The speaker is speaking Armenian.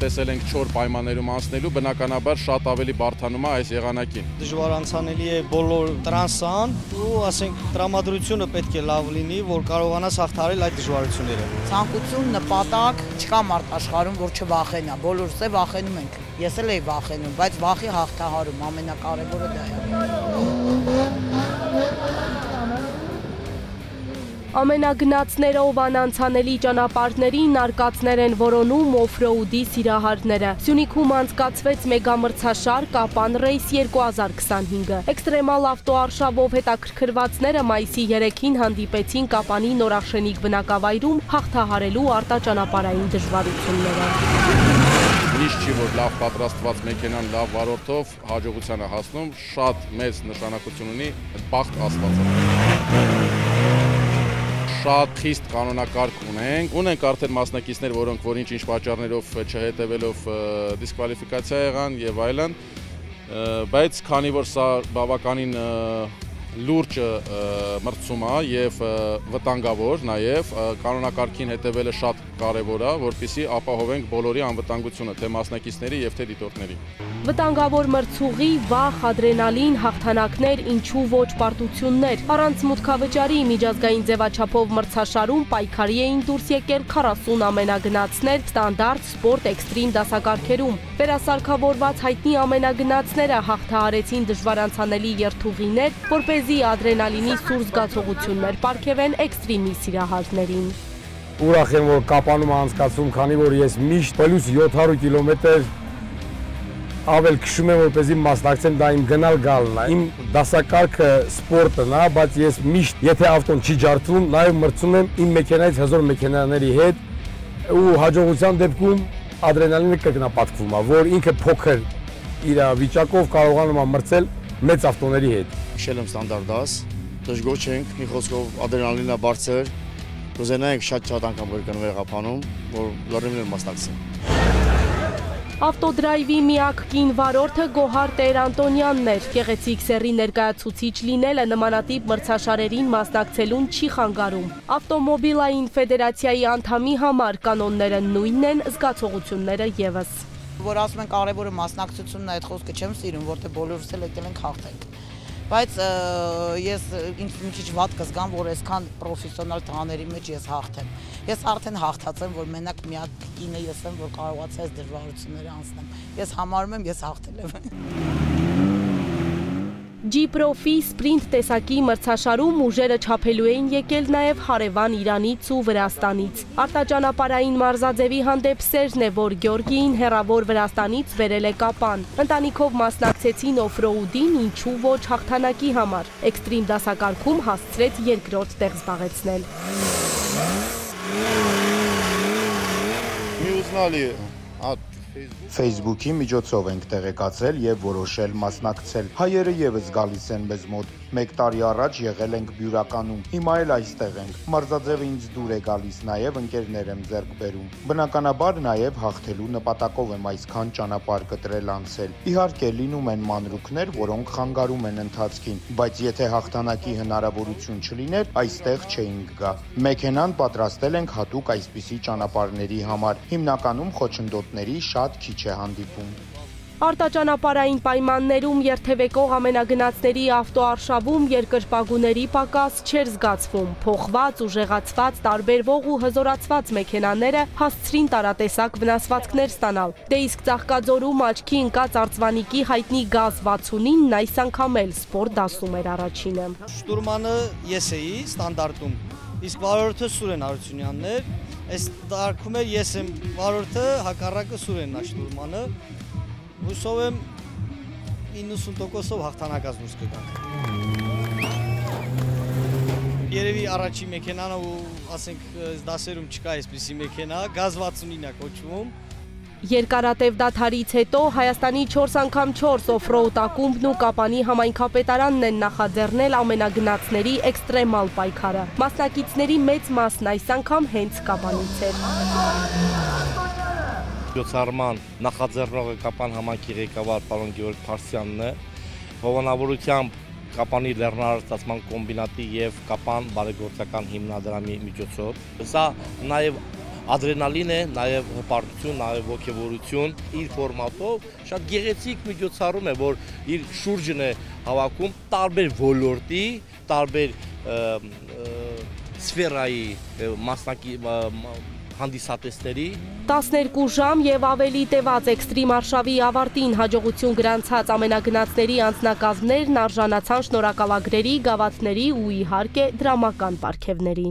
տեսել ենք չոր պայմաններում անցնելու, բնականաբար շատ ավելի բարդանում է այս եղանակին։ Դժվար անցանելի է բոլոր տրանսան ու ասենք տրամադրությունը պետք է լավ լինի, որ կարողանաս հաղթահարել այդ դժվարությունները։ Ցանկություն, նպատակ չկա մարդ աշխարհում, որ չվախենա, բոլորս է վախենում ենք։ Ես էլ էի վախենում, բայց վախի հաղթահարում ամենակարևորը դա է։ Ամենագնացներով անանցանելի ճանապարհներին արկածներ են որոնում օֆրոուդի սիրահարները։ Սյունիքում անցկացվեց մեգամրցաշար Կապան Ռեյս 2025-ը։ Էքստրեմալ ավտոարշավով հետաքրքրվածները մայիսի 3-ին հանդիպեցին Կապանի նորաշենիկ բնակավայրում հաղթահարելու արտաճանապարհային դժվարությունները։ Միշտ չի, որ լավ պատրաստված մեքենան լավ վարորդով հաջողության է հասնում, շատ մեծ նշանակություն ունի բախտ Աստվածը։ Շատ խիստ կանոնակարգ ունենք արդեն մասնակիցներ, որոնք ինչ պատճառներով չհետևելով դիսկվալիֆիկացիա եղան եւ այլն, բայց քանի որ սա բավականին լուրջ մրցում է եւ վտանգավոր նաեւ կանոնակարգին հետևելը շատ կարեւոր է, որպեսզի ապահովենք բոլորի անվտանգությունը, թե մասնակիցների եւ թե դիտորդների։ Վտանգավոր մրցուղի, վախ, ադրենալին, հաղթանակներ, ինչու ոչ պարտություններ։ Առանց մուտքավճարի միջազգային ձևաչափով մրցաշարում պայքարի էին դուրս եկել 40 ամենագնացներ ստանդարտ սպորտ էքստրիմ դասակարգերում։ Վերասարքավորված հայտնի ամենագնացները հաղթահարեցին դժվարանցանելի երթուղիներ, որպեսզի ադրենալինի սուր զգացողություններ պարգևեն էքստրիմի սիրահարներին։ Ուրախ եմ, որ Կապանում անցկացում, քանի որ ես միշտ պլյուս 700 կիլոմետր ավել քշում եմ, որպեսզի մասնակցեմ, դա իմ գնալ գալն է։ Իմ դասակարգը սպորտն է, բայց ես միշտ, եթե ավտոն չի ջարդվում, նաև մրցում եմ իմ մեքենայից հզոր մեքենաների հետ ու հաջողության դեպքում ադրենալինը կրկնապատկվում է, որ ինքը փոքր իր վիճակով կարողանում է մրցել մեծ ավտոների հետ։ Քշել եմ ստանդարտ դաս, դժգոհ չենք, մի խոսքով ադրենալինը բարձր, կուզենայինք շատ անգամ կրկնվեր Ղափանում, որ լրիվ մասնակցենք։ Ավտոդրայվի միակ կին վարորդը Գոհար Տեր-Անտոնյանն էր։ Գեղեցիկ սեռի ներկայացուցիչ լինելը նմանատիպ մրցաշարերին մասնակցելուն չի խանգարում։ Ավտոմոբիլային ֆեդերացիայի անդամի համար կանոնները նույնն են, զգացողությունները ևս։ Որ ասում են կարևորը մասնակցությունն է, այդ խոսքը չեմ սիրում, որտեղ բոլորս էլ եկել ենք հաղթենք։ Բայց ես ինձ մի քիչ վատ կզգամ, որ այսքան պրոֆեսիոնալ տղաների մեջ ես հաղթեմ։ Ես արդեն հաղթած եմ, որ մենակ միակ կինը ես եմ, որ կարողացա այս դժվարությունները անցնեմ։ Ես համարում եմ, ես հաղթել եմ։ G-Profi սպրինտ տեսակի մրցաշարում ուժերը չափելու էին եկել նաև հարևան Իրանից ու Վրաստանից։ Արտաճանապարհային մարզաձևի հանդեպ սերն է, որ Գյորգիին հեռավոր Վրաստանից բերել է Կապան։ Ընտանիքով մասնակցեցին օֆրոուդին, ինչու ոչ հաղթանակի համար։ Էքստրիմ դասակարգում հասցրեց երկրորդ տեղ զբաղեցնել։ Facebook-ի միջոցով ենք տեղեկացել եւ որոշել մասնակցել։ Հայերը եւս գալիս են մեզ մոտ։ 1 տարի առաջ եղել ենք Բյուրականում։ Հիմա էլ այստեղ ենք։ Մարզաձևը ինձ դուր է գալիս, նաեւ ընկերներ եմ ձեռք բերում։ Բնականաբար նաեւ հաղթելու նպատակով եմ այսքան ճանապարհ կտրել անցել։ Իհարկե լինում են մանրուքներ, որոնք խանգարում են ընթացքին, բայց եթե հաղթանակի հնարավորություն չլիներ, այստեղ չէինք գա։ Մեքենան պատրաստել ենք հատուկ այսպիսի ճանապարհների համար։ Հիմնականում խոչընդոտների շատ քիչ է հանդիպում։ Արտաճանապարհային պայմաններում երթևեկող ամենագնացների ավտոարշավում երկրպագուների պակաս չէր զգացվում։ Փոխված, ուժեղացված, տարբերվող ու հզորացված մեքենաները հասցրին տարատեսակ վնասվածքներ ստանալ։ Դե իսկ Ծաղկաձորում աչքի ընկած Արծվանիկի հայտնի գազ 69-ն այս անգամ էլ սպորտ դասում էր առաջինը։ Շտուրմանը ես էի ստանդարտում, իսկ վարորդը Սուրեն Հարությունյանն էր։ Այս տարկում էր ես եմ վարորդը, հակառակը Սուրենն է շտուրմանը։ Հուսով եմ 90%-ով հաղթանակած դուրս կգանք։ Երևի առաջի մեքենան ու ասենք դասերում չկա այսպիսի մեքենա, գազ 69-ն է կոչվում։ Երկարատև դադարից հետո Հայաստանի 4x4 օֆրոուդ ակումբն ու Կապանի համայնքապետարանն են նախաձեռնել ամենագնացների էքստրեմալ պայքարը։ Մասնակիցների մեծ մասն այս անգամ հենց Կապանից էր։ Միջոցառման նախաձեռնողը Կապան համայնքի ղեկավար պարոն Գևորգ Փարսյանն է, հովանավորությամբ Կապանի լեռնարարծացման կոմբինատի եւ Կապան բարեգործական հիմնադրամի միջոցով։ Սա նաեւ ադրենալին է, նաև հպարտություն, նաև ոգևորություն իր ֆորմատով շատ գեղեցիկ միջոցառում է, որ իր շուրջն է հավաքում տարբեր ոլորտի, տարբեր սֆերայի մասնակի հանդիսատեսների 12 ժամ եւ ավելի տևած էքստրիմ արշավի ավարտին հաջողություն գրանցած ամենագնացների անձնակազմներն արժանացան շնորհակալագրերի, գավաթների ու իհարկե դրամական պարգևների։